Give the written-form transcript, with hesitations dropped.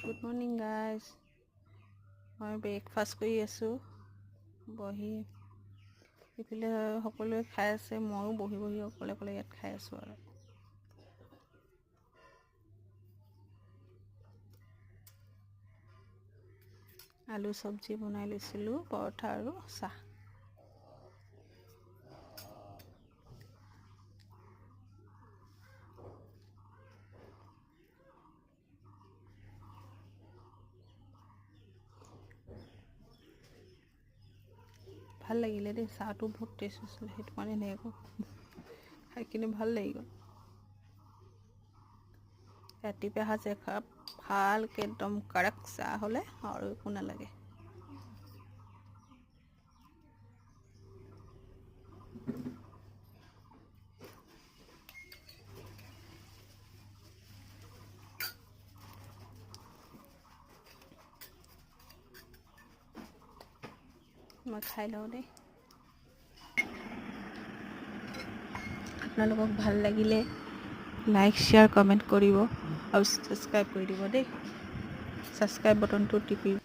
Good morning guys. মই breakfast কৰি আছোঁ বহি। ইফালে সকলোৱে খাই আছে, ময়ো বহি বহি অকলে অকলে ইয়াত খাই আছোঁ আৰু। আলু চব্জি বনাই লৈছিলোঁ, পৰঠা আৰু চাহ। ভাল লাগিলে দেই, চাহটো বহুত টেষ্ট হৈছিলে, সেইটো কাৰণে এনেকৈ খাই কিনে ভাল লাগি গ'ল। ৰাতিপুৱা সাজ একাপ ভালকৈ একদম কাড়ক চাহ হ'লে আৰু একো নালাগে। মই খাই লওঁ দেই। আপোনালোকক ভাল লাগিলে লাইক শ্বেয়াৰ কমেণ্ট কৰিব আৰু ছাবস্ক্ৰাইব কৰি দিব দেই। ছাবস্ক্ৰাইব বটনটো টিপি